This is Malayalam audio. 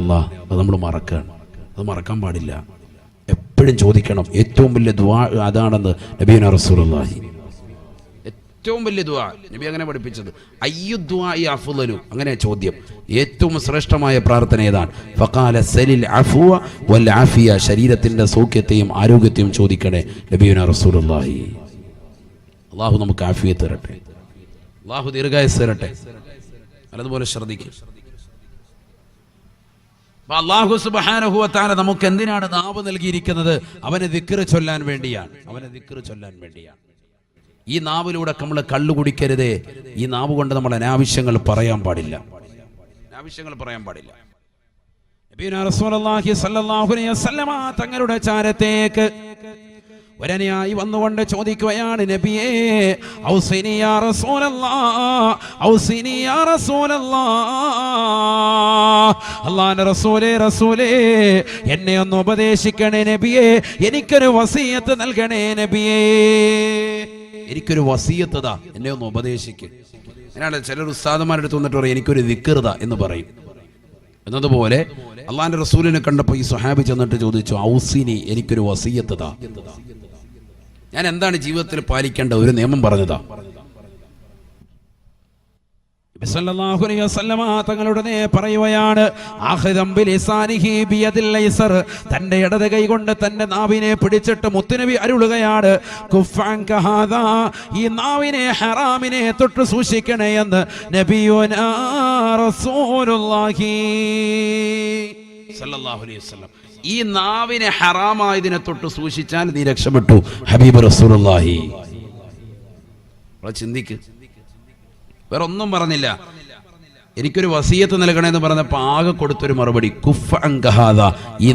അല്ലാഹ്, അത് നമ്മൾ മറക്കുകയാണ്. അത് മറക്കാൻ പാടില്ല. എപ്പോഴും ചോദിക്കണം. ഏറ്റവും വലിയ ദുആ അതാണെന്ന് നബിയുനാ റസൂലുള്ളാഹി. ഏറ്റവും വലിയ ദുആ നബി അങ്ങനെ പഠിപ്പിച്ചത്. അയ്യു ദുആഇ അഫ്ളലു, അങ്ങനെ ചോദ്യം. ഏറ്റവും ശ്രേഷ്ഠമായ പ്രാർത്ഥന ഏതാണ്? ഫഖാല സലിൽ അഫ്വ വൽ ആഫിയ, ശരീരത്തിന്റെ സൗഖ്യത്തെയും ആരോഗ്യത്തെയും ചോദിക്കണേ നബിയുനാ റസൂലുള്ളാഹി. അല്ലാഹു നമുക്ക് ആഫിയത്ത് തരട്ടെ, അല്ലാഹു ദീർഘായുസ്സ് തരട്ടെ. അതുപോലെ ശ്രദ്ധിക്കുക. അല്ലാഹു സുബ്ഹാനഹു വ തആല നമുക്ക് എന്തിനാണ് നാവ് നൽകിയിരിക്കുന്നത്? അവനെ ദിക്ർ ചൊല്ലാൻ വേണ്ടിയാണ്. അവനെ ദിക്ർ ചൊല്ലാൻ വേണ്ടിയാണ്. ഈ നാവിലൂടെ നമ്മൾ കള്ളു കുടിക്കരുതേ. ഈ നാവ് കൊണ്ട് നമ്മൾ അനാവശ്യങ്ങൾ പറയാൻ പാടില്ല. അനാവശ്യങ്ങൾ പറയാൻ പാടില്ല. നബിയുനാ റസൂലുള്ളാഹി സ്വല്ലല്ലാഹു അലൈഹി വസല്ലമ തങ്ങളുടെ ചാരത്തേക്ക് ഒരനുയായി വന്നുകൊണ്ട് ചോദിക്കുകയാണ്, നബിയേ ഔസിനി യാ റസൂലല്ലാഹ്, ഔസിനി യാ റസൂലല്ലാഹ്, അല്ലാഹുവിന്റെ റസൂലേ, റസൂലേ എന്നെ ഒന്ന് ഉപദേശിക്കണേ നബിയേ, എനിക്കൊരു വസിയത്ത് നൽകണേ നബിയേ, എനിക്കൊരു വസിയത്ത് താ, എന്നെ ഒന്ന് ഉപദേശിക്ക്. അതിനാണ് ചിലർ ഉസ്താദുമാരുടെ അടുത്ത് വന്നിട്ട് പറയും എനിക്കൊരു ദിക്ർ താ എന്ന് പറയും. എന്നതുപോലെ അള്ളാഹിന്റെ റസൂലിനെ കണ്ടപ്പോൾ ഈ സ്വഹാബി ചെന്നിട്ട് ചോദിച്ചു, ഔസിനി എനിക്കൊരു വസിയത്ത് താ, ഞാൻ എന്താണ് ജീവിതത്തിൽ പാലിക്കേണ്ട ഒരു നിയമം പറഞ്ഞതാ. സല്ലല്ലാഹു അലൈഹി വസല്ലമ തങ്ങളുടെ പറയുകയാണ്, ആഖിദം ബിലിസാനിഹി ബിയദിൽ ഐസർ, തന്റെ ഇടത് കൈ കൊണ്ട് തന്റെ നാവിനെ പിടിച്ചിട്ട് മുത്തുനബി അരുളുകയാണ്, കുഫ്അൻക ഹാദാ, ഈ നാവിനെ ഹറാമിനെ തൊട്ട് സൂക്ഷിക്കണേ എന്ന് നബിയുനാ റസൂലുള്ളാഹി സല്ലല്ലാഹു അലൈഹി വസല്ലം. ഈ നാവിനെ ഹറാമായതിനെ തൊട്ട് സൂക്ഷിച്ചാൽ നീ രക്ഷപ്പെട്ടു ഹബീബ് റസൂലുള്ളാഹി. ചിന്തിക്ക്. വേറെ ഒന്നും പറഞ്ഞില്ല. എനിക്കൊരു വസിയത്ത് നൽകണമെന്ന് പറഞ്ഞപ്പോൾ ആകെ കൊടുത്തൊരു മറുപടി, കുഫ്അൻക ഹാദാ, ഈ